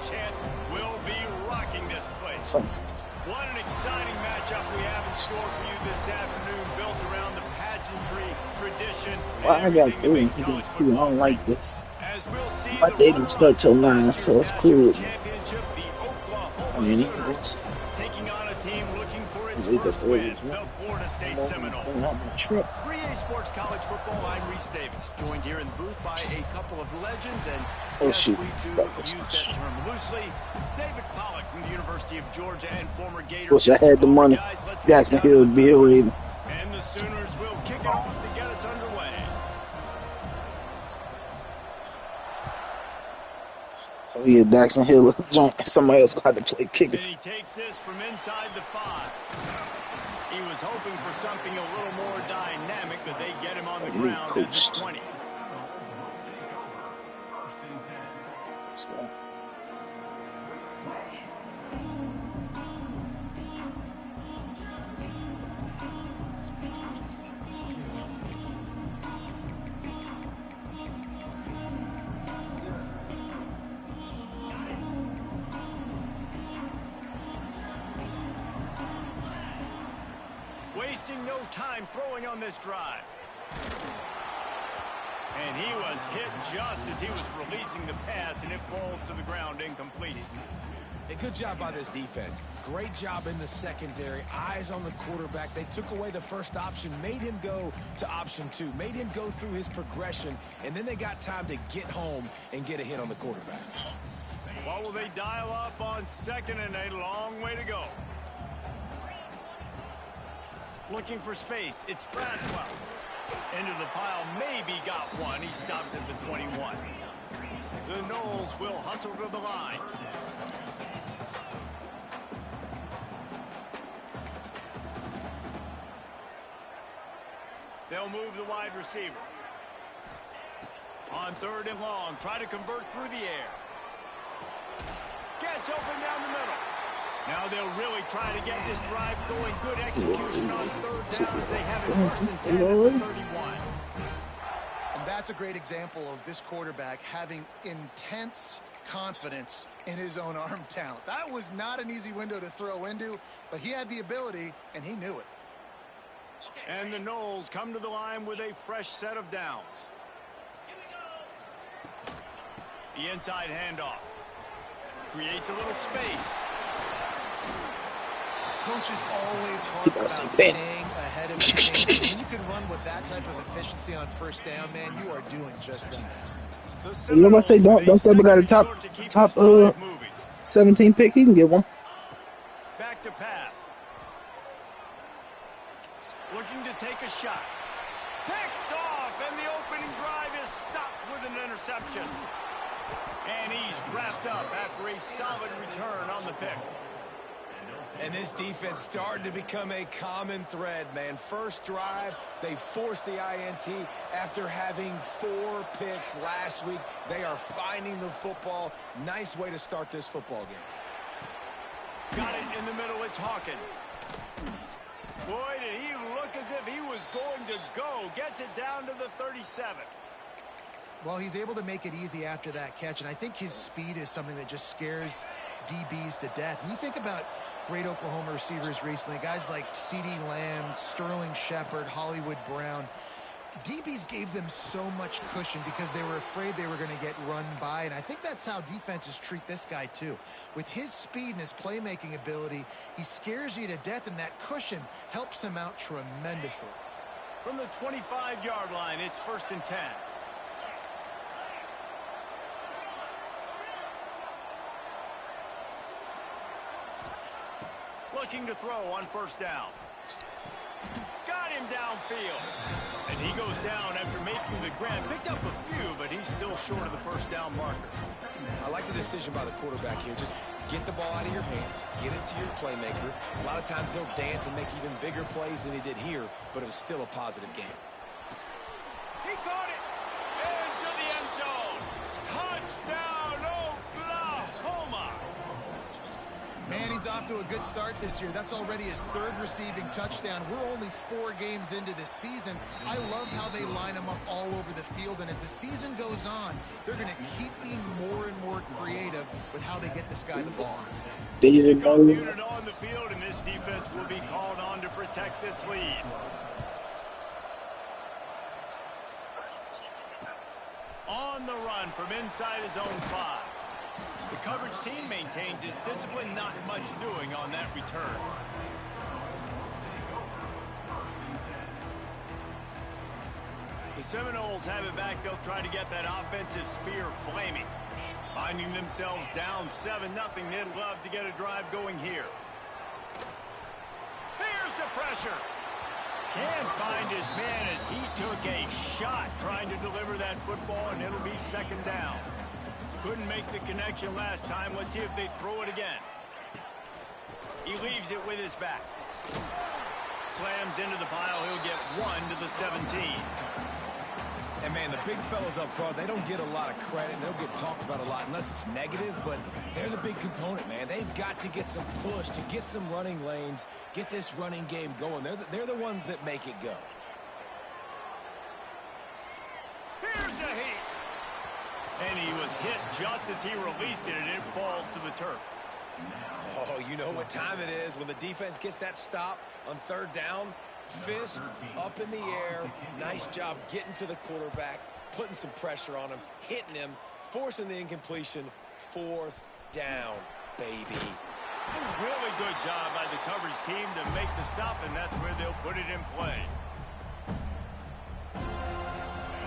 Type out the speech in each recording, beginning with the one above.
chant will be rocking this place. What an exciting matchup we have in store for you this afternoon, built around the pageantry, tradition, Well, I got 3 and he got 2. I don't like this. My day don't start till 9, so it's cool. I mean, he was wake up early as well. On my trip. 3A Sports College Football. I'm Reese Davis, joined here in the booth by a couple of legends, and oh shoot, we do use that term loosely. David Pollock from the University of Georgia and former Gator. Wish I had the money. Jackson Hill BOA. And the Sooners will kick it off to get us underway. So yeah, Jackson Hill joint. Somebody else got to play kicker. And he takes this from inside the 5. He was hoping for something a little more dynamic, but they get him on the ground at the 20. Wasting no time throwing on this drive. And he was hit just as he was releasing the pass, and it falls to the ground incomplete. A good job by this defense. Great job in the secondary. Eyes on the quarterback. They took away the first option, made him go to option 2, made him go through his progression, and then they got time to get home and get a hit on the quarterback. What will they dial up on 2nd and a long way to go? Looking for space. It's Braswell. Into the pile. Maybe got one. He stopped at the 21. The Noles will hustle to the line. They'll move the wide receiver. On 3rd and long. Try to convert through the air. Gets open down the middle. Now they'll really try to get this drive going. Good execution on 3rd down as they have it 1st and 10 at the 31. And that's a great example of this quarterback having intense confidence in his own arm talent. That was not an easy window to throw into, but he had the ability, and he knew it. And the Noles come to the line with a fresh set of downs. The inside handoff. Creates a little space. Coach is always hard about staying ahead of the game. When you can run with that type of efficiency on 1st down, man, you are doing just that. You know what I say? Don't step got a top 17 pick. He can get one. Back to pass. Looking to take a shot. Picked off, and the opening drive is stopped with an interception. And he's wrapped up after a solid return on the pick. And this defense started to become a common thread, man. First drive, they forced the INT after having 4 picks last week. They are finding the football. Nice way to start this football game. Got it in the middle. It's Hawkins. Boy, did he look as if he was going to go. Gets it down to the 37. Well, he's able to make it easy after that catch, and I think his speed is something that just scares DBs to death. When you think about great Oklahoma receivers recently, guys like CeeDee Lamb, Sterling Shepard, Hollywood Brown, DBs gave them so much cushion because they were afraid they were going to get run by, and I think that's how defenses treat this guy too. With his speed and his playmaking ability, he scares you to death, and that cushion helps him out tremendously. From the 25-yard line, it's 1st and 10. Looking to throw on 1st down. Got him downfield. And he goes down after making the grab. Picked up a few, but he's still short of the 1st down marker. I like the decision by the quarterback here. Just get the ball out of your hands. Get it to your playmaker. A lot of times they'll dance and make even bigger plays than he did here, but it was still a positive game. He caught it. Into the end zone. Touchdown, Oklahoma. Man, he's off to a good start this year. That's already his 3rd receiving touchdown. We're only 4 games into this season. I love how they line him up all over the field, and as the season goes on, they're going to keep being more and more creative with with how they get this guy the ball. They didn't know. Unit on the field, and this defense will be called on to protect this lead. On the run from inside his own 5. The coverage team maintains his discipline, not much doing on that return. The Seminoles have it back. They'll try to get that offensive spear flaming. Finding themselves down 7-0, they'd love to get a drive going here. Here's the pressure. Can't find his man as he took a shot trying to deliver that football, and it'll be 2nd down. Couldn't make the connection last time. Let's see if they throw it again. He leaves it with his back. Slams into the pile. He'll get 1 to the 17. And, man, the big fellas up front, they don't get a lot of credit. They'll get talked about a lot unless it's negative, but they're the big component, man. They've got to get some push, to get some running lanes, get this running game going. They're the ones that make it go. Here's a hit. And he was hit just as he released it, and it falls to the turf. Oh, you know what time it is when the defense gets that stop on 3rd down. Fist up in the air. Nice job getting to the quarterback, putting some pressure on him, hitting him, forcing the incompletion. 4th down, baby. Really good job by the coverage team to make the stop, and that's where they'll put it in play.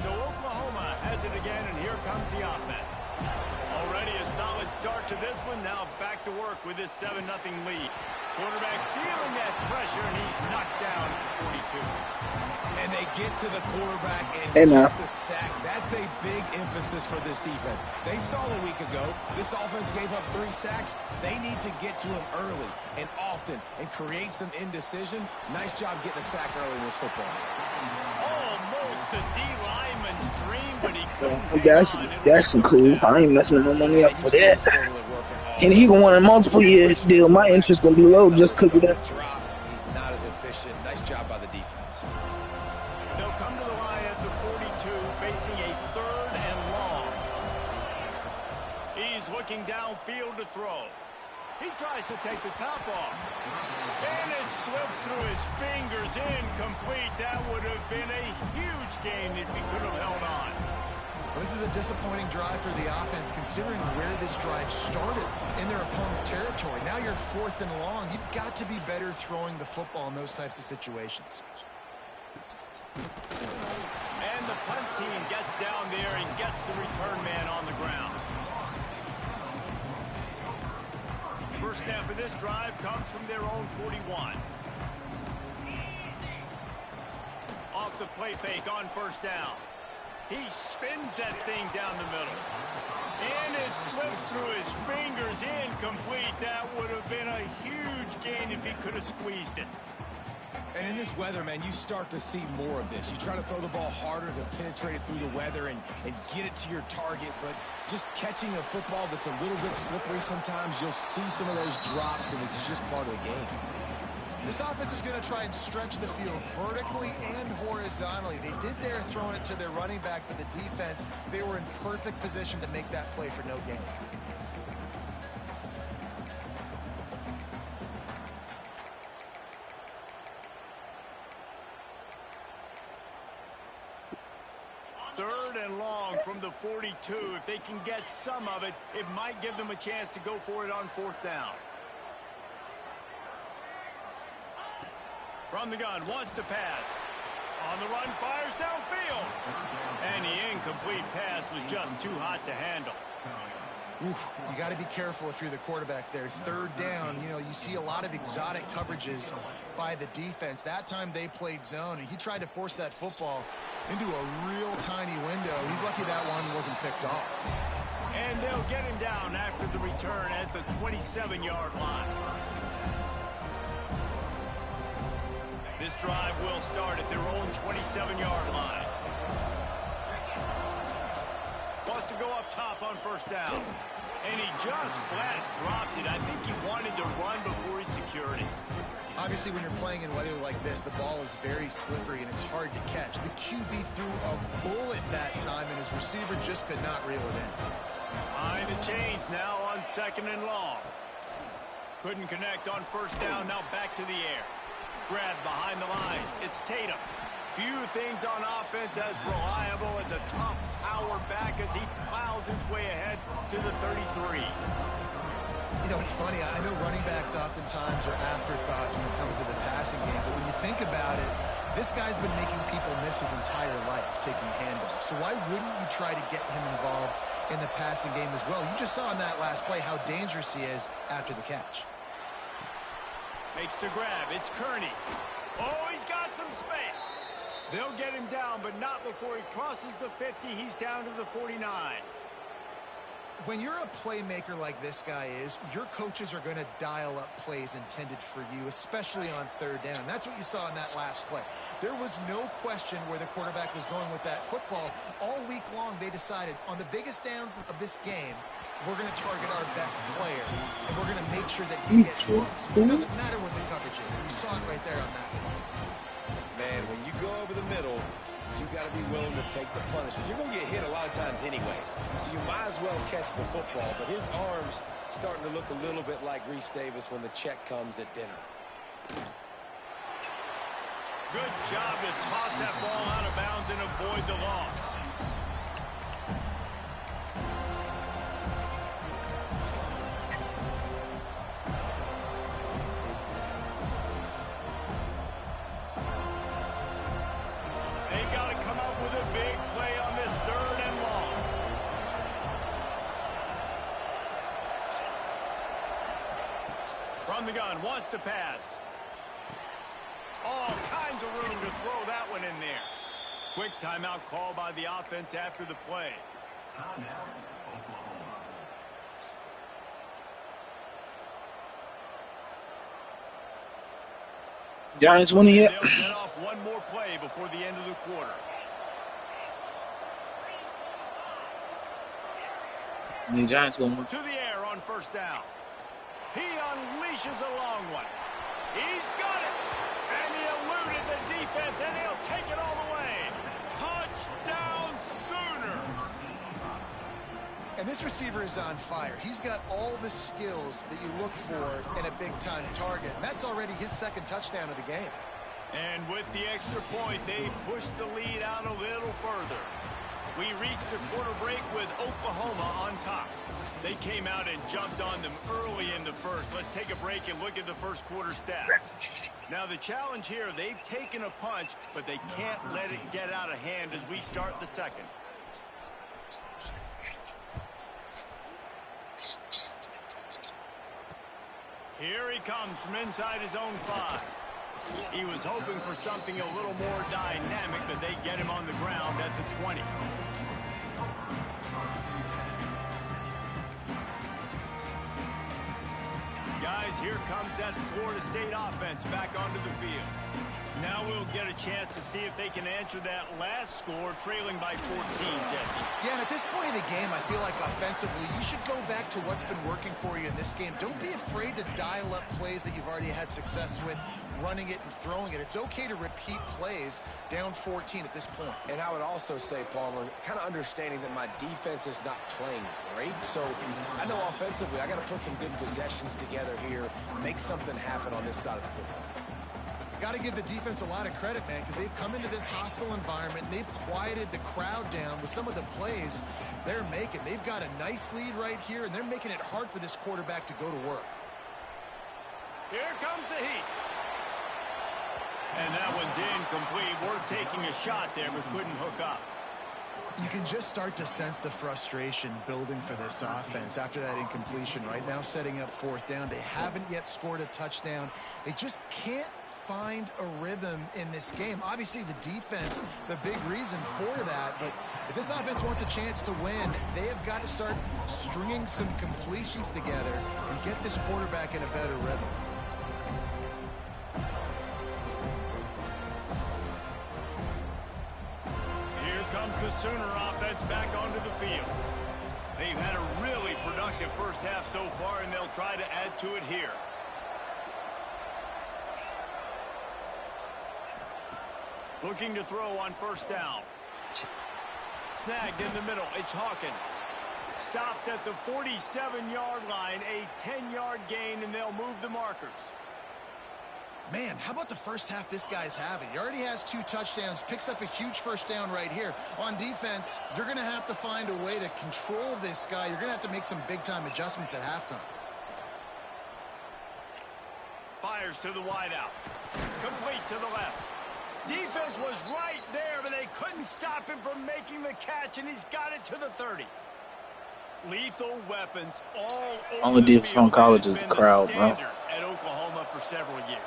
So Oklahoma has it again, and here comes the offense. Already a solid start to this one. Now back to work with this 7-0 lead. Quarterback feeling that pressure, and he's knocked down at 42. And they get to the quarterback and get the sack. That's a big emphasis for this defense. They saw a week ago, this offense gave up 3 sacks. They need to get to him early and often and create some indecision. Nice job getting a sack early in this football game. Almost the D lineman's dream, but he couldn't. That's cool. I ain't messing no money up for that. And he gonna want a multiple-year deal. My interest gonna be low just because of that. He's not as efficient. Nice job by the defense. They'll come to the line at the 42, facing a 3rd and long. He's looking downfield to throw. He tries to take the top off. And it slips through his fingers, incomplete. That would have been a huge gain if he could have held on. This is a disappointing drive for the offense, considering where this drive started, in their opponent territory. Now you're 4th and long. You've got to be better throwing the football in those types of situations. And the punt team gets down there and gets the return man on the ground. First snap of this drive comes from their own 41. Off the play fake on 1st down. He spins that thing down the middle. And it slips through his fingers, incomplete. That would have been a huge gain if he could have squeezed it. And in this weather, man, you start to see more of this. You try to throw the ball harder to penetrate it through the weather and get it to your target, but just catching a football that's a little bit slippery sometimes, you'll see some of those drops, and it's just part of the game. This offense is going to try and stretch the field vertically and horizontally. They did there throwing it to their running back, but the defense, they were in perfect position to make that play for no gain. Third and long from the 42. If they can get some of it, it might give them a chance to go for it on 4th down. From the gun, wants to pass. On the run, fires downfield. And the incomplete pass was just too hot to handle. Oof, you got to be careful if you're the quarterback there. 3rd down, you know, you see a lot of exotic coverages by the defense. That time they played zone, and he tried to force that football into a real tiny window. He's lucky that one wasn't picked off. And they'll get him down after the return at the 27-yard line. This drive will start at their own 27-yard line. Wants to go up top on 1st down. And he just flat dropped it. I think he wanted to run before he secured it. Obviously, when you're playing in weather like this, the ball is very slippery and it's hard to catch. The QB threw a bullet that time, and his receiver just could not reel it in. Behind the chains now on 2nd and long. Couldn't connect on 1st down, now back to the air. Grab behind the line. It's Tatum. Few things on offense as reliable as a tough power back as he plows his way ahead to the 33. You know, it's funny. I know running backs oftentimes are afterthoughts when it comes to the passing game, but when you think about it, this guy's been making people miss his entire life taking handoffs. So why wouldn't you try to get him involved in the passing game as well? You just saw in that last play how dangerous he is after the catch. Makes the grab. It's Kearney. Oh, he's got some space. They'll get him down, but not before he crosses the 50. He's down to the 49. When you're a playmaker like this guy is, your coaches are going to dial up plays intended for you, especially on 3rd down. That's what you saw in that last play. There was no question where the quarterback was going with that football. All week long, they decided on the biggest downs of this game, we're going to target our best player, and we're going to make sure that he gets looks. It doesn't matter what the coverage is, and you saw it right there on that one. Man, when you go over the middle, you got to be willing to take the punishment. You're going to get hit a lot of times anyways, so you might as well catch the football. But his arm's starting to look a little bit like Reese Davis when the check comes at dinner. Good job to toss that ball out of bounds and avoid the loss. From the gun, wants to pass. All kinds of room to throw that one in there. Quick timeout call by the offense after the play. Giants winning it. They'll get off one more play before the end of the quarter. The Giants going to the air on 1st down. He unleashes a long one. He's got it. And he eluded the defense, and he'll take it all the way. Touchdown Sooners. And this receiver is on fire. He's got all the skills that you look for in a big-time target. And that's already his 2nd touchdown of the game. And with the extra point, they push the lead out a little further. We reached the quarter break with Oklahoma on top. They came out and jumped on them early in the first. Let's take a break and look at the first quarter stats. Now the challenge here, they've taken a punch, but they can't let it get out of hand as we start the second. Here he comes from inside his own 5. He was hoping for something a little more dynamic, but they get him on the ground at the 20. Guys, here comes that Florida State offense back onto the field. Now we'll get a chance to see if they can answer that last score, trailing by 14, Jesse. Yeah, and at this point in the game, I feel like offensively, you should go back to what's been working for you in this game. Don't be afraid to dial up plays that you've already had success with, running it and throwing it. It's okay to repeat plays down 14 at this point. And I would also say, Palmer, kind of understanding that my defense is not playing great. So I know offensively, I got to put some good possessions together here, make something happen on this side of the football. Got to give the defense a lot of credit, man, because they've come into this hostile environment. They've quieted the crowd down with some of the plays they're making. They've got a nice lead right here, and they're making it hard for this quarterback to go to work. Here comes the heat. And that one's incomplete. Worth taking a shot there, but couldn't hook up. You can just start to sense the frustration building for this offense after that incompletion. Right now, setting up 4th down. They haven't yet scored a touchdown. They just can't find a rhythm in this game. Obviously, the defense, the big reason for that. But if this offense wants a chance to win, they have got to start stringing some completions together and get this quarterback in a better rhythm. Here comes the Sooner offense back onto the field. They've had a really productive first half so far, and they'll try to add to it here. Looking to throw on 1st down. Snagged in the middle. It's Hawkins. Stopped at the 47-yard line, a 10-yard gain, and they'll move the markers. Man, how about the first half this guy's having? He already has 2 touchdowns, picks up a huge first down right here. On defense, you're going to have to find a way to control this guy. You're going to have to make some big-time adjustments at halftime. Fires to the wideout. Complete to the left. Defense was right there, but they couldn't stop him from making the catch, and he's got it to the 30. Lethal weapons all over. Only difference on college is the crowd, bro. At Oklahoma for several years.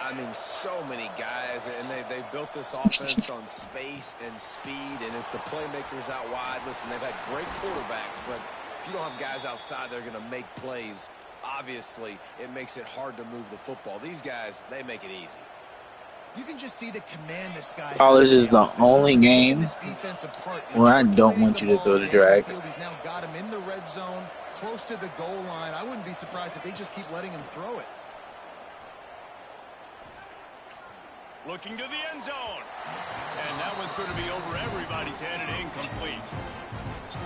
I mean, so many guys, and they built this offense on space and speed, and it's the playmakers out wide. Listen, they've had great quarterbacks, but if you don't have guys outside that are going to make plays, obviously it makes it hard to move the football. These guys, they make it easy. You can just see the command this guy. College is the only game where I don't want you to throw the drag. He's now got him in the red zone, close to the goal line. I wouldn't be surprised if they just keep letting him throw it. Looking to the end zone. And that one's going to be over everybody's head and incomplete.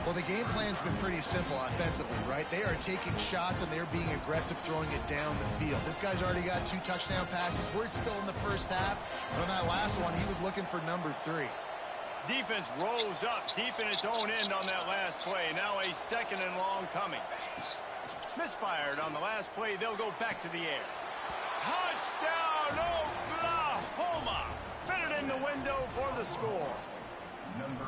Well, the game plan's been pretty simple offensively, right? They are taking shots and they're being aggressive, throwing it down the field. This guy's already got 2 touchdown passes. We're still in the first half. And on that last one, he was looking for number 3. Defense rose up deep in its own end on that last play. Now a second and long coming. Misfired on the last play. They'll go back to the air. Touchdown, Oklahoma! Fitted in the window for the score.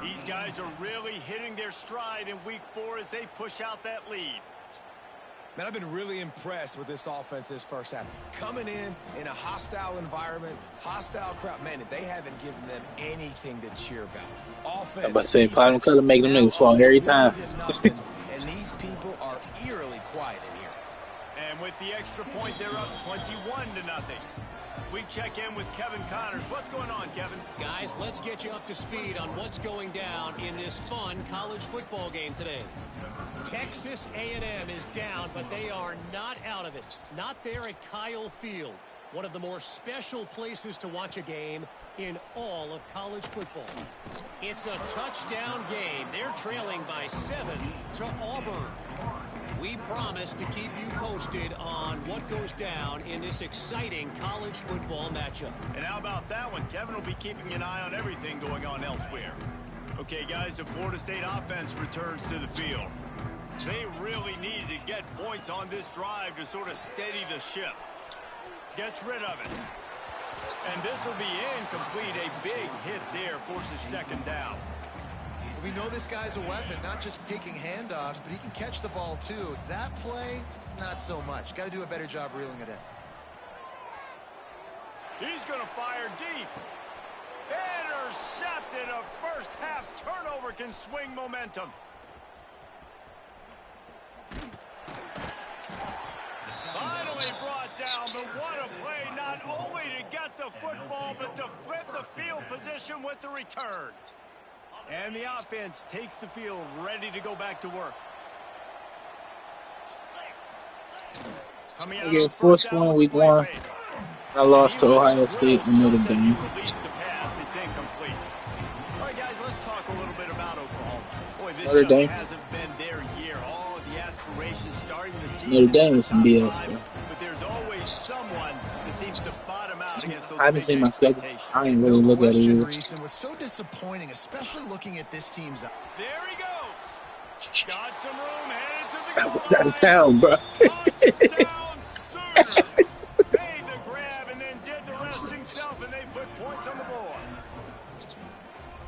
These guys are really hitting their stride in week 4 as they push out that lead. Man, I've been really impressed with this offense this first half. Coming in a hostile environment, hostile crowd. Man, they haven't given them anything to cheer about. Offense. I'm about to say, Platinum Color make them niggas fall every time. And these people are eerily quiet in here. And with the extra point, they're up 21-0. We check in with Kevin Connors. What's going on, Kevin? Guys, let's get you up to speed on what's going down in this fun college football game today. Texas A&M is down, but they are not out of it. Not there at Kyle Field, one of the more special places to watch a game in all of college football. It's a touchdown game. They're trailing by 7 to Auburn. We promise to keep you posted on what goes down in this exciting college football matchup. And how about that one? Kevin will be keeping an eye on everything going on elsewhere. Okay, guys, the Florida State offense returns to the field. They really needed to get points on this drive to sort of steady the ship. Gets rid of it. And this will be incomplete. A big hit there forces second down. We know this guy's a weapon, not just taking handoffs, but he can catch the ball too. That play, not so much. Got to do a better job reeling it in. He's going to fire deep. Intercepted. A first half turnover can swing momentum. Finally brought down, but what a play, not only to get the football, but to flip the field position with the return. And the offense takes the field, ready to go back to work. I get first one week 1. I lost to Ohio State and Notre Dame. All right, guys, let's talk a little bit about Oklahoma. Boy, this Notre just Dame. hasn't been their year. All of the aspirations starting the season. Notre Dame was some BS, though. But there's always someone that seems to bottom out against those I haven't seen my schedule. expectations. I ain't really look at it either. Reason was so disappointing, especially looking at this team's. There he goes. Got some room, headed to the That goal was out of line. town, bro. Touchdown Sooners. Made the grab and then did the rest himself, and they put points on the board.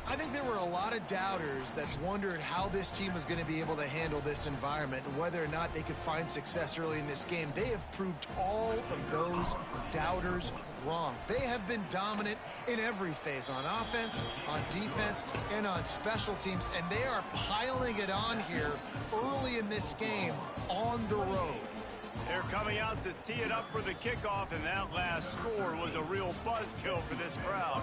I think there were a lot of doubters that wondered how this team was going to be able to handle this environment and whether or not they could find success early in this game. They have proved all of those doubters wrong. They have been dominant in every phase, on offense, on defense, and on special teams, and they are piling it on here early in this game on the road. They're coming out to tee it up for the kickoff, and that last score was a real buzzkill for this crowd.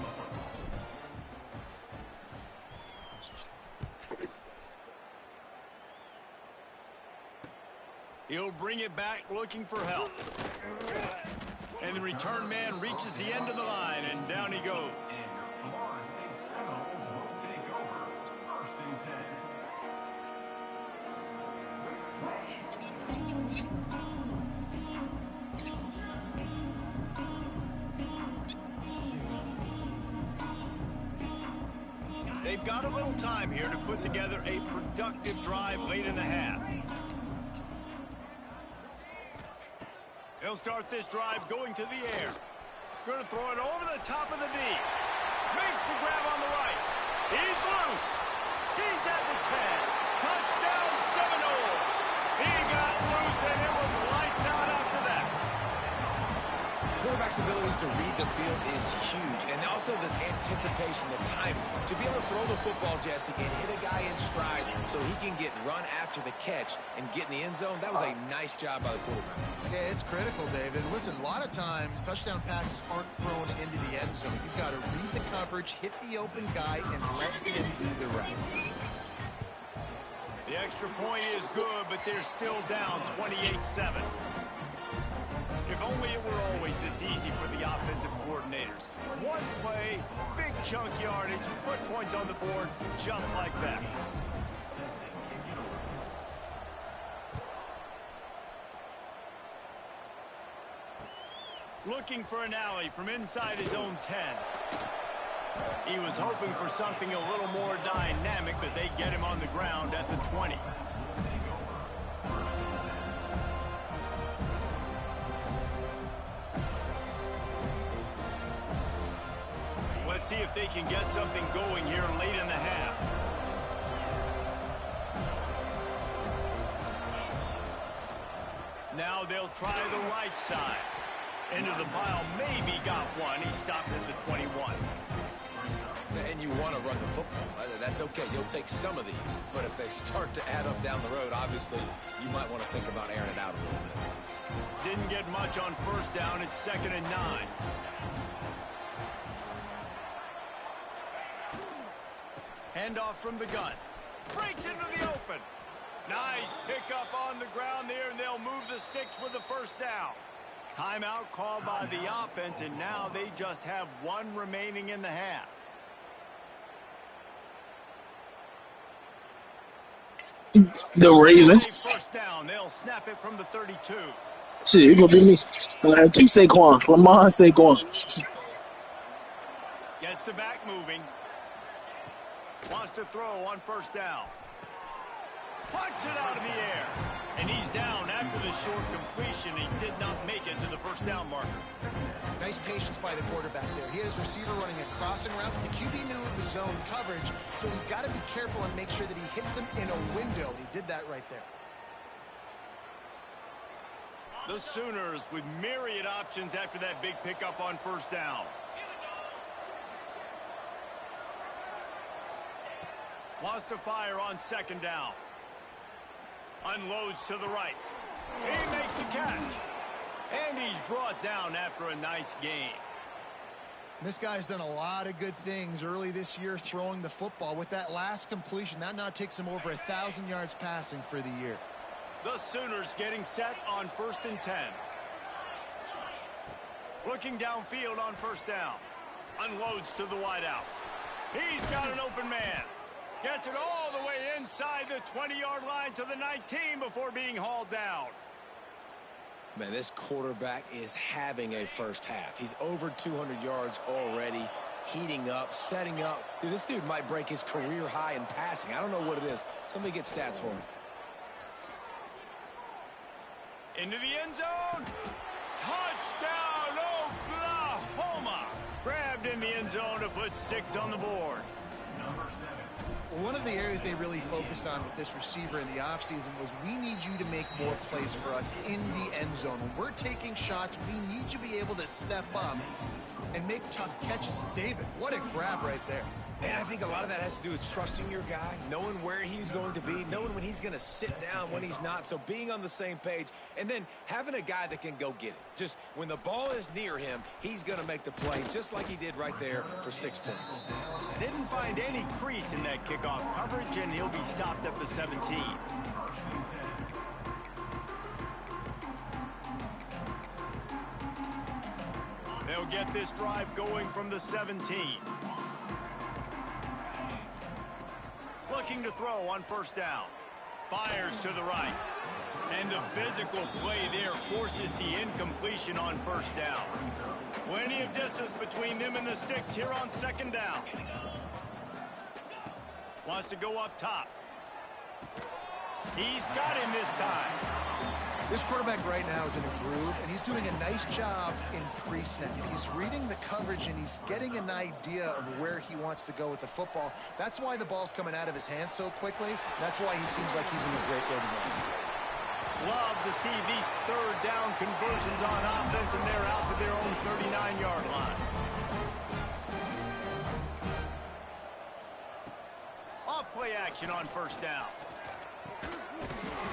He'll bring it back looking for help. And the return man reaches the end of the line, and down he goes. They've got a little time here to put together a productive drive late in the half. They'll start this drive going to the air. Going to throw it over the top of the D. Makes the grab on the right. He's loose. He's at the 10. Touchdown Seminoles. He got loose and it was lights out after that. Quarterback's abilities to read the field is huge, and also the anticipation, the timing. To be able to throw the football, Jesse, and hit a guy in stride so he can get run after the catch and get in the end zone, that was a nice job by the quarterback. Yeah, it's critical, David. Listen, a lot of times touchdown passes aren't thrown into the end zone. You've got to read the coverage, hit the open guy, and let him do the rest. The extra point is good, but they're still down 28-7. If only it were always this easy for the offensive coordinators. One play, big chunk yardage, put points on the board just like that. Looking for an alley from inside his own 10. He was hoping for something a little more dynamic, but they get him on the ground at the 20. Let's see if they can get something going here late in the half. Now they'll try the right side. Into the pile, maybe got one. He stopped at the 21. And you want to run the football. That's okay. You'll take some of these. But if they start to add up down the road, obviously, you might want to think about airing it out a little bit. Didn't get much on first down. It's 2nd and 9. Handoff from the gun. Breaks into the open. Nice pickup on the ground there, and they'll move the sticks with the first down. Timeout called by the offense, and now they just have one remaining in the half. The Ravens. First down. They'll snap it from the 32. Shit, it's gonna be me. I have two Saquon. Lamar Saquon. Gets the back moving. Wants to throw on first down. Punts it out of the air. And he's down after the short completion. He did not make it to the first down marker. Nice patience by the quarterback there. He had his receiver running a crossing route. The QB knew it was zone coverage, so he's got to be careful and make sure that he hits him in a window. He did that right there. The Sooners with myriad options after that big pickup on first down. Lost to fire on second down. Unloads to the right. He makes a catch. And he's brought down after a nice game. This guy's done a lot of good things early this year throwing the football. With that last completion, that now takes him over 1,000 yards passing for the year. The Sooners getting set on 1st and 10. Looking downfield on first down. Unloads to the wideout. He's got an open man. Gets it all the way inside the 20-yard line to the 19 before being hauled down. Man, this quarterback is having a first half. He's over 200 yards already, heating up, setting up. Dude, this dude might break his career high in passing. I don't know what it is. Somebody get stats for him. Into the end zone. Touchdown, Oklahoma. Grabbed in the end zone to put 6 on the board. One of the areas they really focused on with this receiver in the offseason was we need you to make more plays for us in the end zone. When we're taking shots, we need you to be able to step up and make tough catches. David, what a grab right there. And I think a lot of that has to do with trusting your guy, knowing where he's going to be, knowing when he's going to sit down, when he's not. So being on the same page, and then having a guy that can go get it. Just when the ball is near him, he's going to make the play, just like he did right there for 6 points. Didn't find any crease in that kickoff coverage, and he'll be stopped at the 17. They'll get this drive going from the 17. Looking to throw on first down. Fires to the right. And the physical play there forces the incompletion on first down. Plenty of distance between them and the sticks here on second down. Wants to go up top. He's got him this time. This quarterback right now is in a groove, and he's doing a nice job in pre-snap. He's reading the coverage, and he's getting an idea of where he wants to go with the football. That's why the ball's coming out of his hands so quickly. That's why he seems like he's in a great rhythm. Love to see these third down conversions on offense, and they're out to their own 39-yard line. Off play action on first down.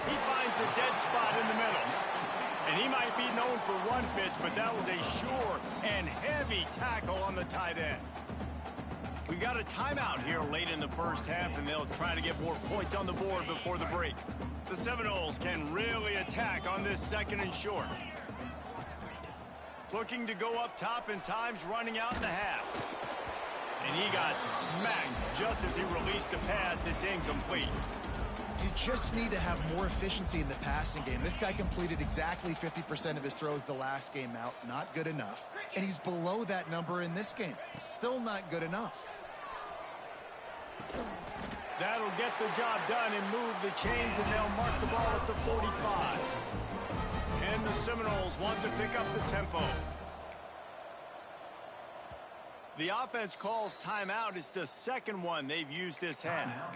He finds a dead spot in the middle. And he might be known for run fits, but that was a sure and heavy tackle on the tight end. We got a timeout here late in the first half, and they'll try to get more points on the board before the break. The Seminoles can really attack on this second and short. Looking to go up top, and time's running out in the half. And he got smacked just as he released the pass. It's incomplete. You just need to have more efficiency in the passing game. This guy completed exactly 50% of his throws the last game out. Not good enough. And he's below that number in this game. Still not good enough. That'll get the job done and move the chains, and they'll mark the ball at the 45. And the Seminoles want to pick up the tempo. The offense calls timeout. It's the second one they've used this half.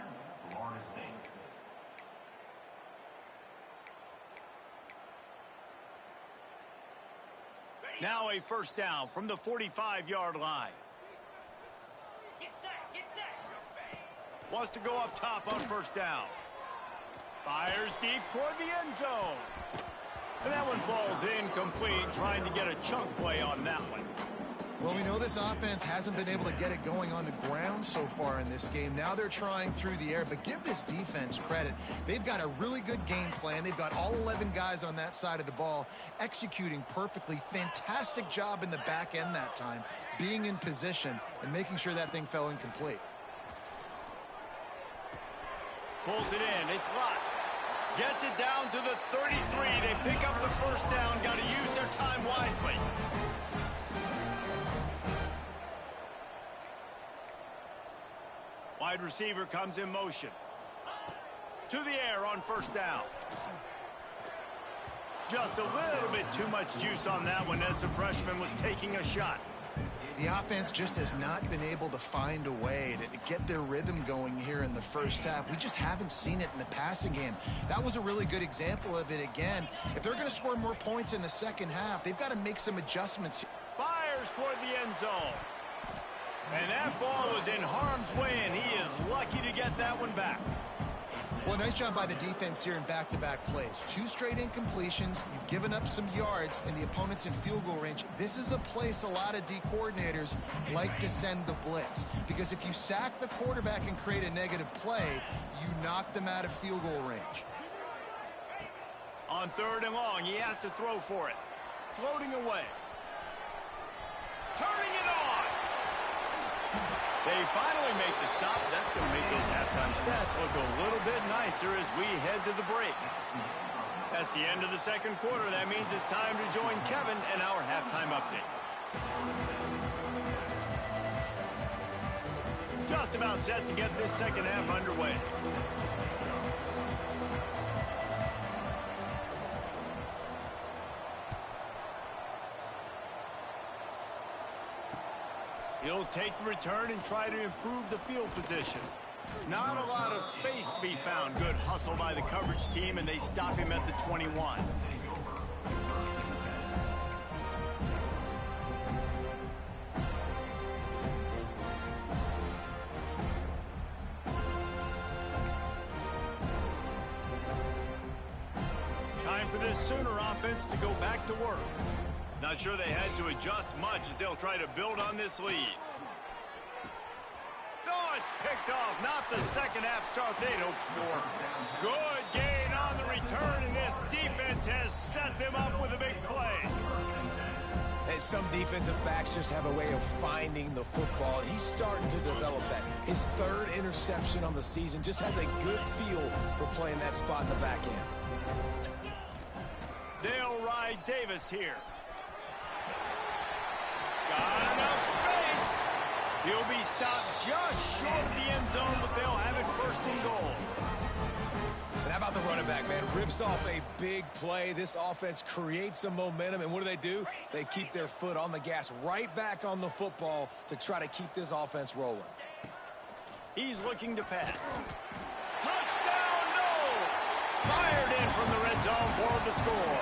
Now a first down from the 45-yard line. Wants to go up top on first down. Fires deep toward the end zone. And that one falls incomplete, trying to get a chunk play on that one. Well, we know this offense hasn't been able to get it going on the ground so far in this game. Now they're trying through the air, but give this defense credit. They've got a really good game plan. They've got all 11 guys on that side of the ball executing perfectly. Fantastic job in the back end that time, being in position and making sure that thing fell incomplete. Pulls it in. It's locked. Gets it down to the 33. They pick up the first down. Got to use their time wisely. Wide receiver comes in motion. To the air on first down. Just a little bit too much juice on that one as the freshman was taking a shot. The offense just has not been able to find a way to get their rhythm going here in the first half. We just haven't seen it in the passing game. That was a really good example of it again. If they're going to score more points in the second half, they've got to make some adjustments here. Fires toward the end zone. And that ball was in harm's way, and he is lucky to get that one back. Well, nice job by the defense here in back-to-back plays. 2 straight incompletions. You've given up some yards, and the opponent's in field goal range. This is a place a lot of D coordinators like to send the blitz, because if you sack the quarterback and create a negative play, you knock them out of field goal range. On third and long, he has to throw for it. Floating away. Turning it on. They finally make the stop. That's going to make those halftime stats look a little bit nicer as we head to the break. That's the end of the second quarter. That means it's time to join Kevin and our halftime update. Just about set to get this second half underway. He'll take the return and try to improve the field position. Not a lot of space to be found. Good hustle by the coverage team, and they stop him at the 21. Time for this Sooner offense to go back to work. Not sure they had to adjust much as they'll try to build on this lead. Oh, it's picked off. Not the second half start they'd hoped for. Good gain on the return, and this defense has set them up with a big play. And some defensive backs just have a way of finding the football, and he's starting to develop that. His 3rd interception on the season just has a good feel for playing that spot in the back end. Davis here. Got enough space. He'll be stopped just short of the end zone, but they'll have it first and goal. And how about the running back, man? Rips off a big play. This offense creates some momentum, and what do? They keep their foot on the gas right back on the football to try to keep this offense rolling. He's looking to pass. Touchdown, no! Fired in from the red zone for the score.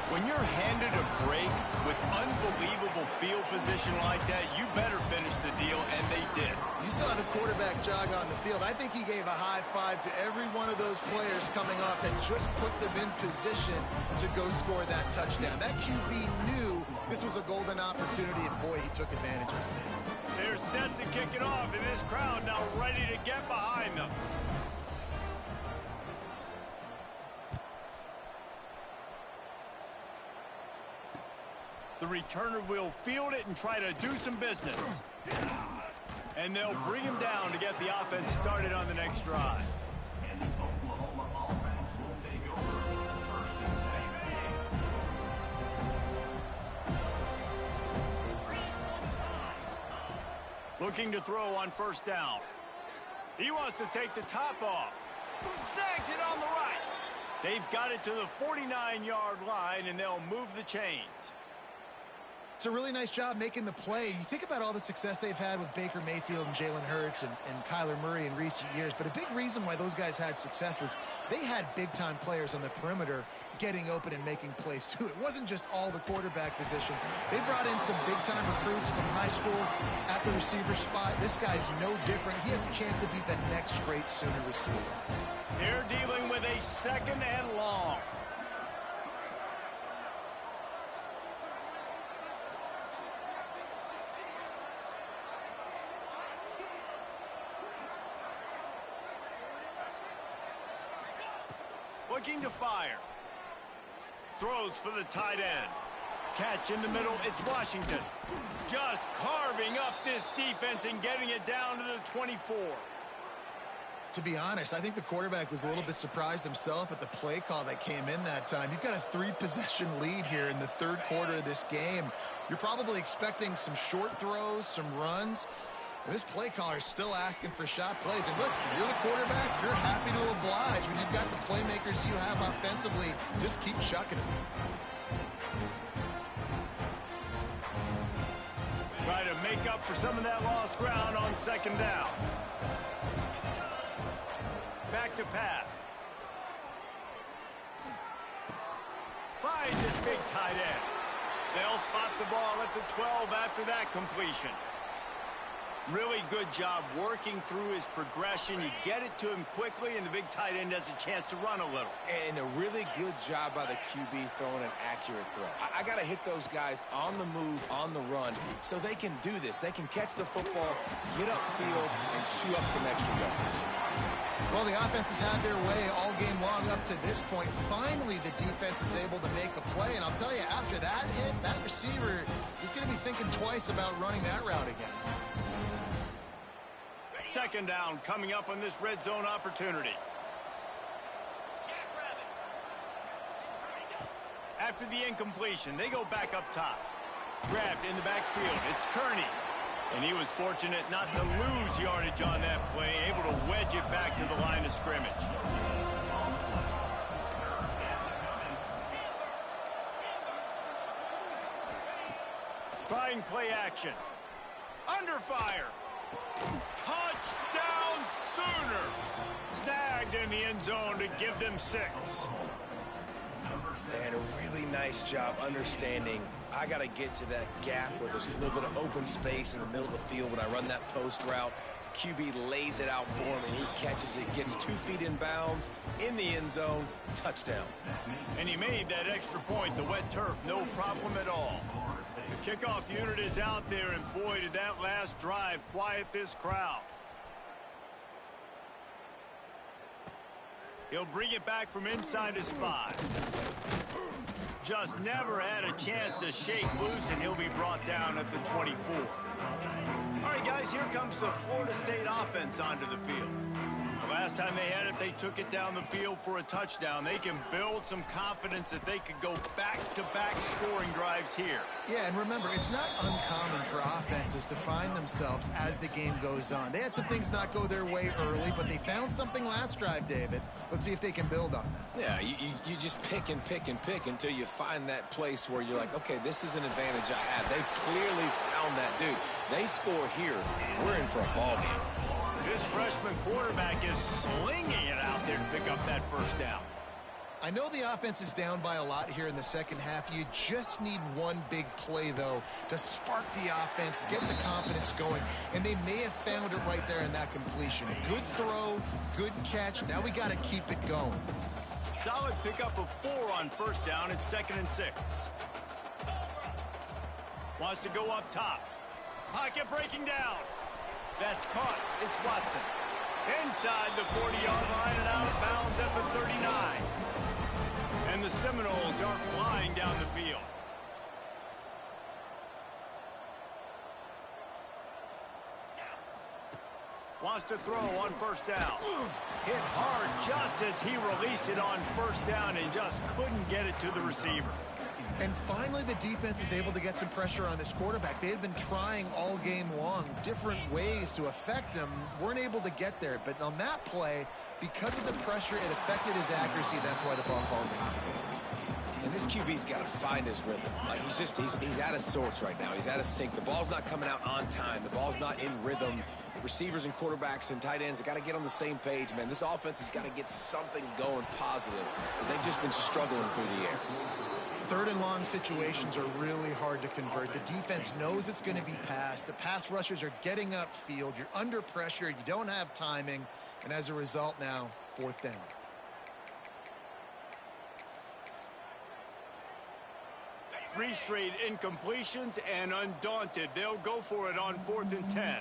When you're handed a break with unbelievable field position like that, you better finish the deal, and they did. You saw the quarterback jog on the field. I think he gave a high five to every one of those players coming off and just put them in position to go score that touchdown. That QB knew this was a golden opportunity, and boy, he took advantage of it. They're set to kick it off, and this crowd now ready to get behind them. The returner will field it and try to do some business. And they'll bring him down to get the offense started on the next drive. Looking to throw on first down. He wants to take the top off. Snags it on the right. They've got it to the 49-yard line, and they'll move the chains. It's a really nice job making the play. And you think about all the success they've had with Baker Mayfield and Jalen Hurts and Kyler Murray in recent years. But a big reason why those guys had success was they had big-time players on the perimeter getting open and making plays, too. It wasn't just all the quarterback position. They brought in some big-time recruits from high school at the receiver spot. This guy's no different. He has a chance to be the next great Sooner receiver. They're dealing with a second and long. Looking to fire. Throws for the tight end. Catch in the middle, it's Washington. Just carving up this defense and getting it down to the 24. To be honest, I think the quarterback was a little bit surprised himself at the play call that came in that time. You've got a 3-possession lead here in the third quarter of this game. You're probably expecting some short throws, some runs. And this play caller is still asking for shot plays. And listen, you're the quarterback. You're happy to oblige. When you've got the playmakers you have offensively, just keep chucking them. Try to make up for some of that lost ground on second down. Back to pass. Finds his big tight end. They'll spot the ball at the 12 after that completion. Really good job working through his progression. You get it to him quickly, and the big tight end has a chance to run a little. And a really good job by the QB throwing an accurate throw. I got to hit those guys on the move, on the run, so they can do this. They can catch the football, get upfield, and chew up some extra yards. Well, the offense has had their way all game long up to this point. Finally, the defense is able to make a play. And I'll tell you, after that hit, that receiver is going to be thinking twice about running that route again. Second down coming up on this red zone opportunity. After the incompletion, they go back up top. Grabbed in the backfield. It's Kearney. And he was fortunate not to lose yardage on that play, able to wedge it back to the line of scrimmage. Trying play action. Under fire. Touchdown Sooners! Snagged in the end zone to give them 6. And a really nice job understanding I got to get to that gap where there's a little bit of open space in the middle of the field when I run that post route. QB lays it out for him, and he catches it, gets 2 feet in bounds, in the end zone, touchdown. And he made that extra point, the wet turf, no problem at all. The kickoff unit is out there, and boy, did that last drive quiet this crowd. He'll bring it back from inside his 5. Just never had a chance to shake loose, and he'll be brought down at the 24. All right, guys, here comes the Florida State offense onto the field. The last time they had it, they took it down the field for a touchdown. They can build some confidence that they could go back-to-back scoring drives here. Yeah, and remember, it's not uncommon for offenses to find themselves as the game goes on. They had some things not go their way early, but they found something last drive, David. Let's see if they can build on that. Yeah, you just pick and pick and pick until you find that place where you're like, okay, this is an advantage I have. They clearly found that, dude. They score here, we're in for a ball game. This freshman quarterback is slinging it out there to pick up that first down. I know the offense is down by a lot here in the second half. You just need one big play, though, to spark the offense, get the confidence going, and they may have found it right there in that completion. Good throw, good catch. Now we got to keep it going. Solid pickup of 4 on first down. It's 2nd and 6. Wants to go up top. Pocket breaking down. That's caught. It's Watson. Inside the 40-yard line and out of bounds at the 39. And the Seminoles are flying down the field. Wants to throw on first down. Hit hard just as he released it on first down and just couldn't get it to the receiver. And finally, the defense is able to get some pressure on this quarterback. They had been trying all game long different ways to affect him. Weren't able to get there. But on that play, because of the pressure, it affected his accuracy. That's why the ball falls incomplete. And this QB's got to find his rhythm. Like he's out of sorts right now. He's out of sync. The ball's not coming out on time. The ball's not in rhythm. Receivers and quarterbacks and tight ends, they got to get on the same page, man. This offense has got to get something going positive as they've just been struggling through the air. 3rd and long situations are really hard to convert. The defense knows it's going to be passed. The pass rushers are getting upfield. You're under pressure. You don't have timing. And as a result now, 4th down. Three straight incompletions, and undaunted, they'll go for it on 4th and 10.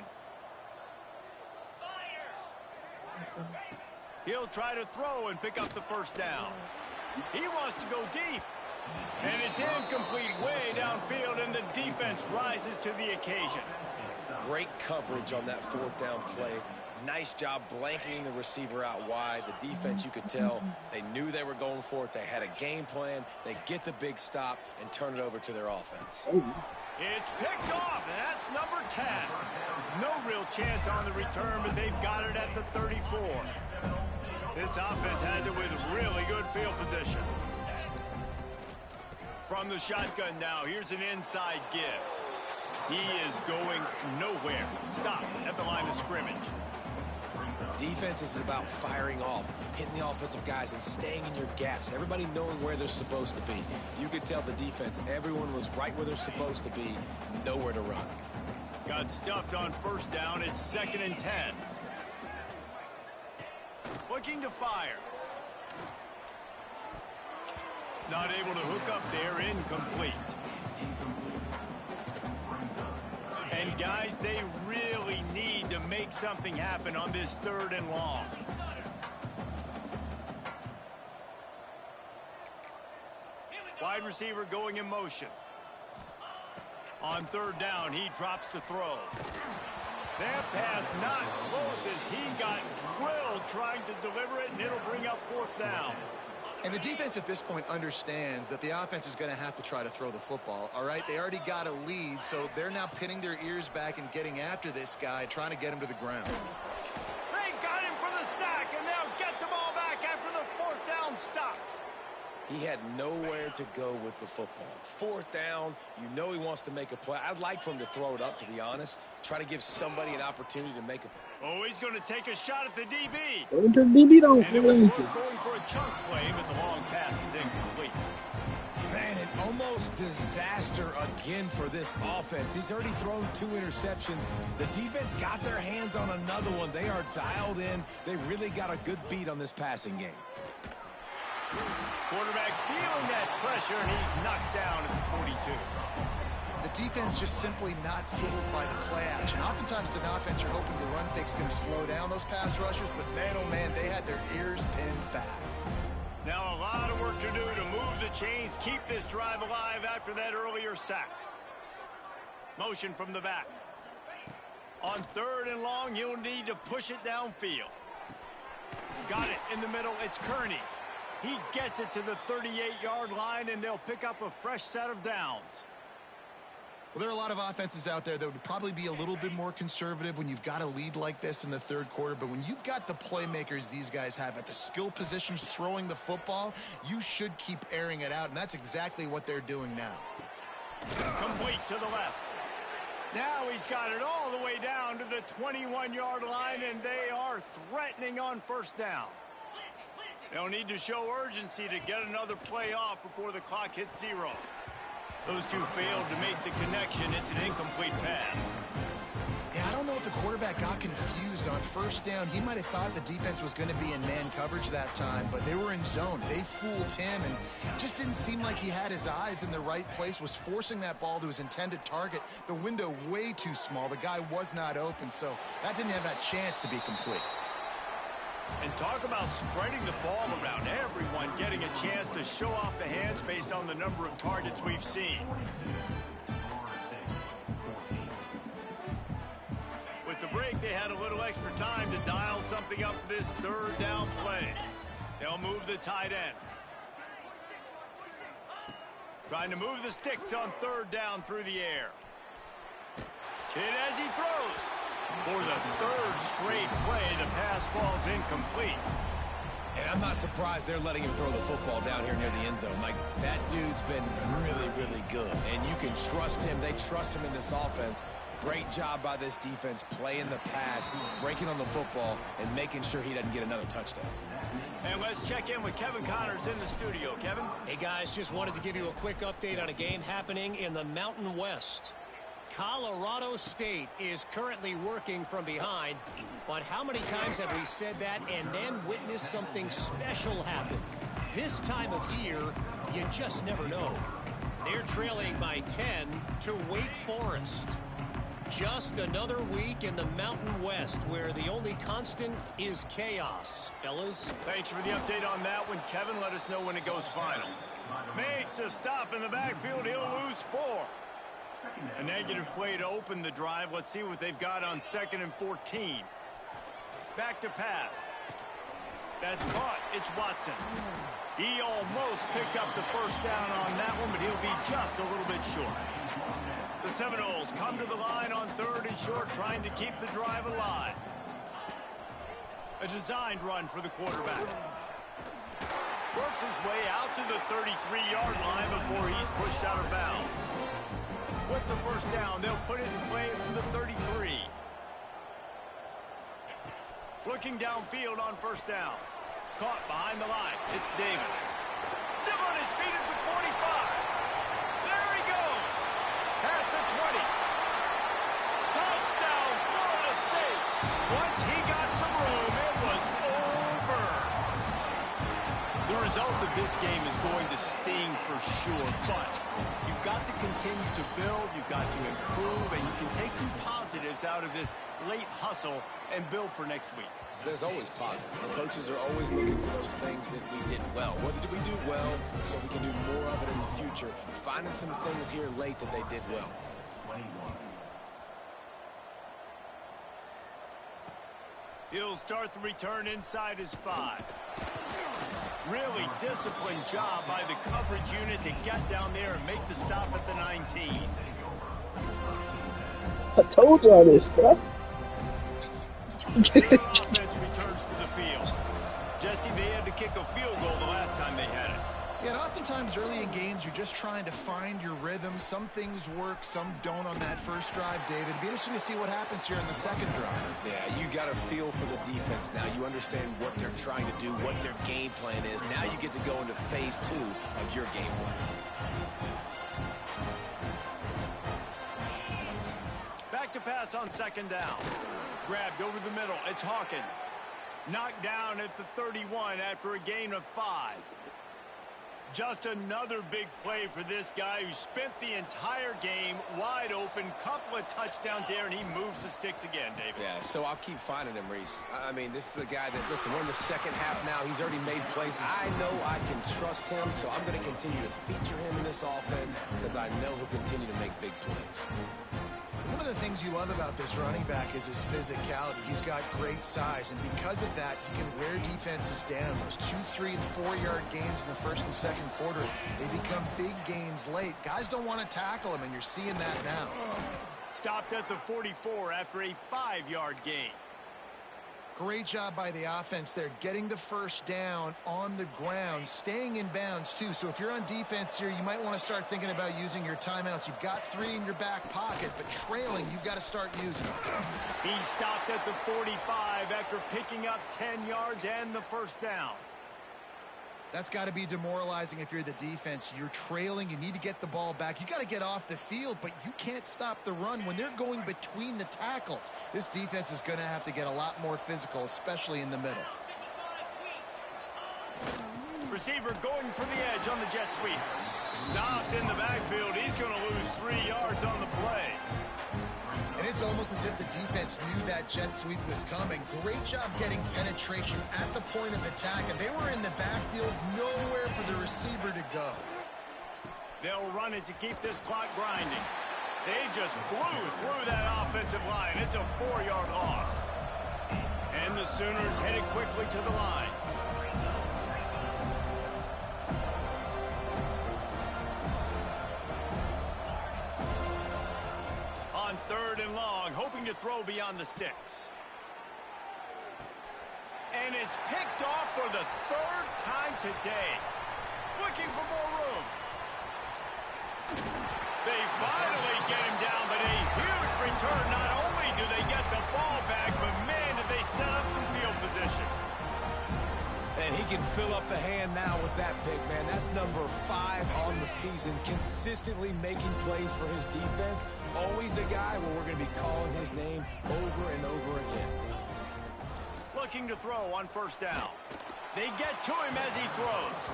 He'll try to throw and pick up the first down. He wants to go deep. And it's incomplete way downfield, and the defense rises to the occasion. Great coverage on that 4th down play. Nice job blanketing the receiver out wide. The defense, you could tell, they knew they were going for it. They had a game plan. They get the big stop and turn it over to their offense. It's picked off, and that's number 10. No real chance on the return, but they've got it at the 34. This offense has it with really good field position. From the shotgun now, here's an inside give. He is going nowhere. Stop at the line of scrimmage. Defense is about firing off, hitting the offensive guys and staying in your gaps. Everybody knowing where they're supposed to be. You could tell the defense, everyone was right where they're supposed to be, nowhere to run. Got stuffed on first down. It's 2nd and 10. Looking to fire. Not able to hook up there, incomplete. And guys, they really need to make something happen on this 3rd and long. Wide receiver going in motion. On 3rd down, he drops to throw. That pass not close as he got drilled trying to deliver it, and it'll bring up 4th down. And the defense at this point understands that the offense is going to have to try to throw the football, all right? They already got a lead, so they're now pinning their ears back and getting after this guy, trying to get him to the ground. They got him for the sack, and they'll get the ball back after the 4th down stop. He had nowhere to go with the football. 4th down, you know he wants to make a play. I'd like for him to throw it up, to be honest. Try to give somebody an opportunity to make a play. Oh, he's going to take a shot at the DB. The DB don't And it was worth going for a chunk play, but the long pass is incomplete. Man, an almost disaster again for this offense. He's already thrown 2 interceptions. The defense got their hands on another one. They are dialed in. They really got a good beat on this passing game. Quarterback feeling that pressure, and he's knocked down at the 42. The defense just simply not fooled by the play action. Oftentimes, an offense, you're hoping the run fake's going to slow down those pass rushers, but man, oh man, they had their ears pinned back. Now a lot of work to do to move the chains, keep this drive alive after that earlier sack. Motion from the back. On 3rd and long, you'll need to push it downfield. Got it in the middle. It's Kearney. He gets it to the 38-yard line, and they'll pick up a fresh set of downs. Well, there are a lot of offenses out there that would probably be a little bit more conservative when you've got a lead like this in the third quarter. But when you've got the playmakers these guys have at the skill positions throwing the football, you should keep airing it out, and that's exactly what they're doing now. Complete to the left. Now he's got it all the way down to the 21-yard line, and they are threatening on first down. They'll need to show urgency to get another play off before the clock hits 0. Those two failed to make the connection. It's an incomplete pass. Yeah, I don't know if the quarterback got confused on first down. He might have thought the defense was going to be in man coverage that time, but they were in zone. They fooled him, and it just didn't seem like he had his eyes in the right place, was forcing that ball to his intended target. The window way too small. The guy was not open, so that didn't have that chance to be complete. And talk about spreading the ball around. Everyone getting a chance to show off the hands based on the number of targets we've seen. With the break, they had a little extra time to dial something up for this third down play. They'll move the tight end. Trying to move the sticks on third down through the air. Hit as he throws. For the third straight play, the pass falls incomplete. And I'm not surprised they're letting him throw the football down here near the end zone. Like, that dude's been really, really good. And you can trust him. They trust him in this offense. Great job by this defense playing the pass, breaking on the football, and making sure he doesn't get another touchdown. And let's check in with Kevin Connors in the studio. Kevin? Hey, guys, just wanted to give you a quick update on a game happening in the Mountain West. Colorado State is currently working from behind, but how many times have we said that and then witnessed something special happen? This time of year, you just never know. They're trailing by 10 to Wake Forest. Just another week in the Mountain West where the only constant is chaos. Fellas? Thanks for the update on that one, Kevin. Let us know when it goes final. Makes a stop in the backfield. He'll lose 4. A negative play to open the drive. Let's see what they've got on 2nd and 14. Back to pass. That's caught. It's Watson. He almost picked up the first down on that one, but he'll be just a little bit short. The Seminoles come to the line on 3rd and short, trying to keep the drive alive. A designed run for the quarterback. Works his way out to the 33-yard line before he's pushed out of bounds. With the first down, they'll put it in play from the 33. Looking downfield on first down. Caught behind the line. It's Davis. Still on his feet at the 45. There he goes. Past the 20. Touchdown, Florida State. Once he got some room, it was over. The result of this game is going to sting for sure, but you've got to continue to build, you've got to improve, and you can take some positives out of this late hustle and build for next week. There's always positives. The coaches are always looking for those things that we did well. What did we do well so we can do more of it in the future? Finding some things here late that they did well. He'll start the return inside his 5. Really disciplined job by the coverage unit to get down there and make the stop at the 19. I told y'all this, bro. The offense returns to the field. Jesse, they had to kick a field goal the last time they had it. Yeah, and oftentimes early in games, you're just trying to find your rhythm. Some things work, some don't on that first drive, David. It'd be interesting to see what happens here in the second drive. Yeah, you got a feel for the defense now. You understand what they're trying to do, what their game plan is. Now you get to go into phase 2 of your game plan. Back to pass on 2nd down. Grabbed over the middle. It's Hawkins. Knocked down at the 31 after a gain of 5. Just another big play for this guy who spent the entire game wide open. Couple of touchdowns there, and he moves the sticks again, David. Yeah, so I'll keep finding him, Reese. I mean, this is a guy that, listen, we're in the second half now. He's already made plays. I know I can trust him, so I'm going to continue to feature him in this offense because I know he'll continue to make big plays. One of the things you love about this running back is his physicality. He's got great size, and because of that, he can wear defenses down. Those 2, 3, and 4-yard gains in the first and second quarter, they become big gains late. Guys don't want to tackle him, and you're seeing that now. Stopped at the 44 after a 5-yard gain. Great job by the offense there, getting the first down on the ground, staying in bounds too. So if you're on defense here, you might want to start thinking about using your timeouts. You've got 3 in your back pocket, but trailing, you've got to start using them. He stopped at the 45 after picking up 10 yards and the first down. That's got to be demoralizing if you're the defense. You're trailing. You need to get the ball back. You got to get off the field, but you can't stop the run when they're going between the tackles. This defense is going to have to get a lot more physical, especially in the middle. Receiver going for the edge on the jet sweep. Stopped in the backfield. He's going to lose 3 yards on the play. And it's almost as if the defense knew that jet sweep was coming. Great job getting penetration at the point of attack, and they were in the backfield, nowhere for the receiver to go. They'll run it to keep this clock grinding. They just blew through that offensive line. It's a 4-yard loss. And the Sooners headed quickly to the line. On 3rd and long, hoping to throw beyond the sticks. And it's picked off for the 3rd time today. Looking for more room. They finally get him down, but a huge return. Not only do they get the ball back, but man, did they set up some field position. And he can fill up the hand now with that pick, man. That's number 5 on the season, consistently making plays for his defense. Always a guy where we're going to be calling his name over and over again. Looking to throw on 1st down. They get to him as he throws.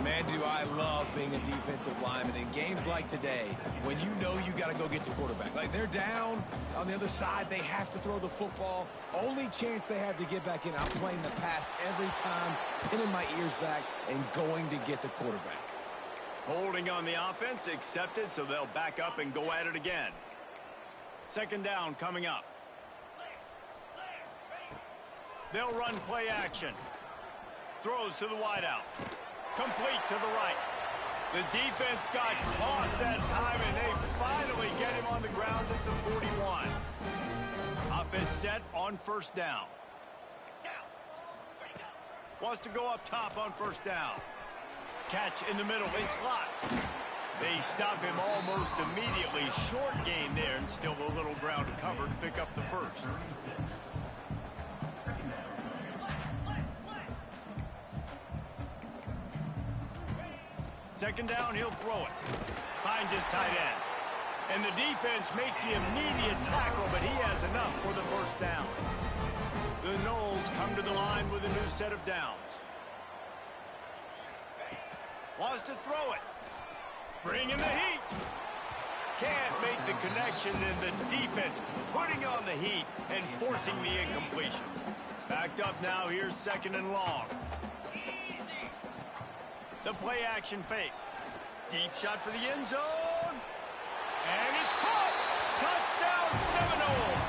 Man, do I love being a defensive lineman in games like today when you know you got to go get the quarterback. Like, they're down on the other side. They have to throw the football. Only chance they have to get back in, I'm playing the pass every time, pinning my ears back and going to get the quarterback. Holding on the offense, accepted, so they'll back up and go at it again. 2nd down coming up. They'll run play action. Throws to the wideout. Complete to the right. The defense got caught that time, and they finally get him on the ground at the 41. Offense set on 1st down. Wants to go up top on 1st down. Catch in the middle, in slot. They stop him almost immediately. Short gain there, and still a little ground to cover to pick up the 1st. Second down, he'll throw it. Finds his tight end. And the defense makes the immediate tackle, but he has enough for the 1st down. The Noles come to the line with a new set of downs. Wants to throw it. Bringing the heat. Can't make the connection, and the defense putting on the heat and forcing the incompletion. Backed up now, here's 2nd and long. The play action fake. Deep shot for the end zone. And it's caught. Touchdown, Seminoles.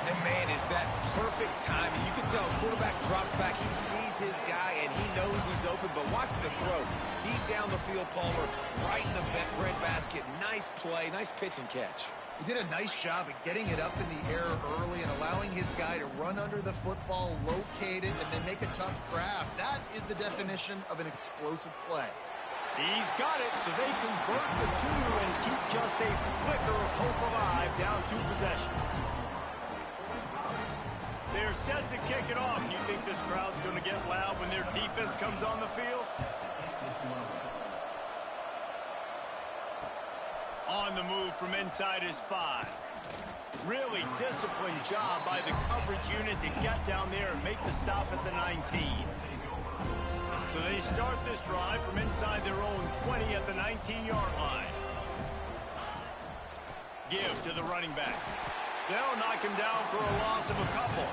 And man, is that perfect timing. You can tell quarterback drops back. He sees his guy, and he knows he's open. But watch the throw. Deep down the field, Palmer. Right in the breadbasket. Nice play. Nice pitch and catch. He did a nice job at getting it up in the air early and allowing his guy to run under the football, locate it, and then make a tough grab. That is the definition of an explosive play. He's got it, so they convert the 2 and keep just a flicker of hope alive, down 2 possessions. They're set to kick it off. You think this crowd's going to get loud when their defense comes on the field? On the move from inside his 5. Really disciplined job by the coverage unit to get down there and make the stop at the 19. So they start this drive from inside their own 20 at the 19-yard line. Give to the running back. They'll knock him down for a loss of a couple.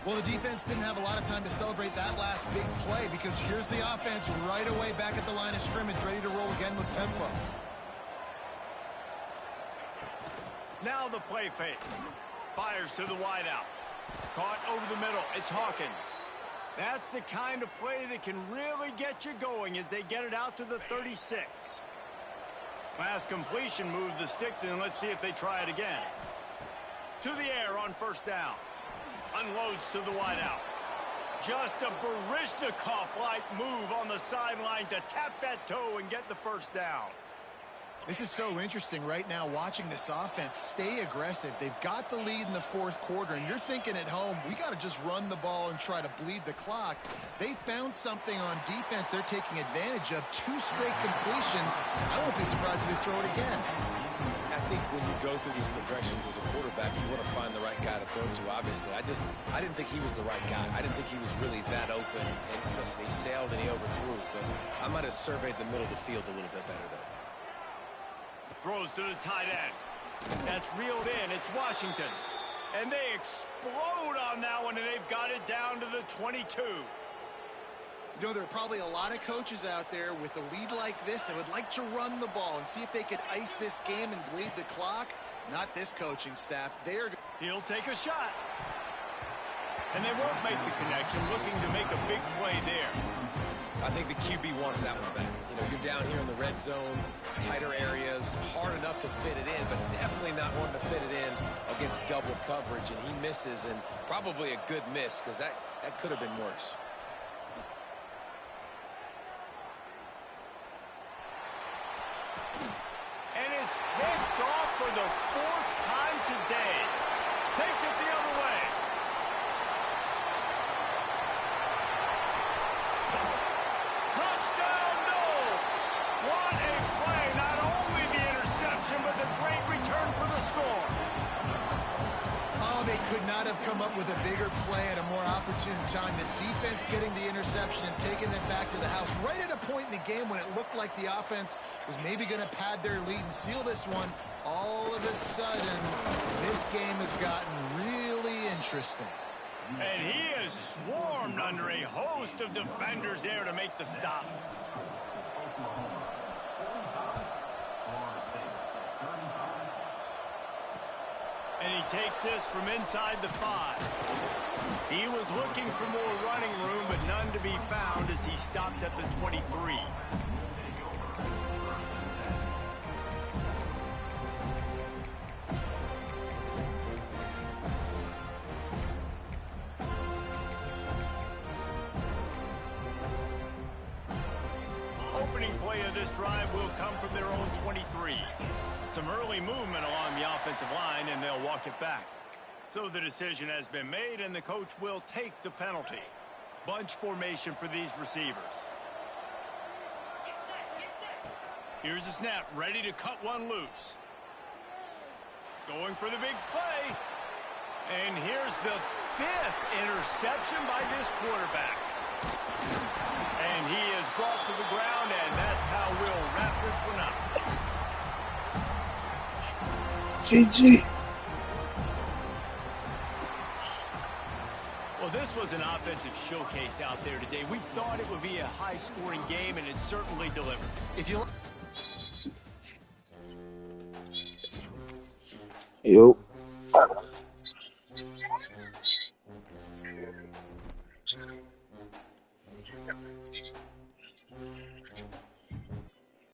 Well, the defense didn't have a lot of time to celebrate that last big play because here's the offense right away back at the line of scrimmage, ready to roll again with tempo. Now the play fake. Fires to the wideout. Caught over the middle. It's Hawkins. That's the kind of play that can really get you going as they get it out to the 36. Last completion moves the sticks in. Let's see if they try it again. To the air on first down. Unloads to the wideout. Just a Baryshnikov-like move on the sideline to tap that toe and get the first down. This is so interesting right now watching this offense stay aggressive. They've got the lead in the fourth quarter, and you're thinking at home, we got to just run the ball and try to bleed the clock. They found something on defense they're taking advantage of. 2 straight completions. I won't be surprised if they throw it again. I think when you go through these progressions as a quarterback, you want to find the right guy to throw to, obviously. I didn't think he was the right guy. I didn't think he was really that open. And listen, he sailed and he overthrew, but I might have surveyed the middle of the field a little bit better there. Throws to the tight end. That's reeled in. It's Washington. And they explode on that one, and they've got it down to the 22. You know, there are probably a lot of coaches out there with a lead like this that would like to run the ball and see if they could ice this game and bleed the clock. Not this coaching staff. He'll take a shot. And they won't make the connection, looking to make a big play there. I think the QB wants that one back. You know, you're down here in the red zone, tighter areas, hard enough to fit it in, but definitely not wanting to fit it in against double coverage, and he misses, and probably a good miss because that could have been worse. And it's picked off for the 4th time today. Takes it the other way. Touchdown, Knowles! What a play. Not only the interception, but the great return for the score. Oh, they could not have come up with a bigger play at a more opportune time. The defense getting the interception and taking it back to the house right at a point in the game when it looked like the offense was maybe going to pad their lead and seal this one. All of a sudden, this game has gotten really interesting. And he is swarmed under a host of defenders there to make the stop. And he takes this from inside the 5. He was looking for more running room, but none to be found as he stopped at the 23. Opening play of this drive will come from their own 23. Some early movement along the offensive line, and they'll walk it back. So the decision has been made, and the coach will take the penalty. Bunch formation for these receivers. Here's the snap, ready to cut one loose. Going for the big play. And here's the 5th interception by this quarterback. And he is brought to the ground, and that's how we'll wrap this one up. GG. Well, this was an offensive showcase out there today. We thought it would be a high-scoring game, and it certainly delivered. If you Yo.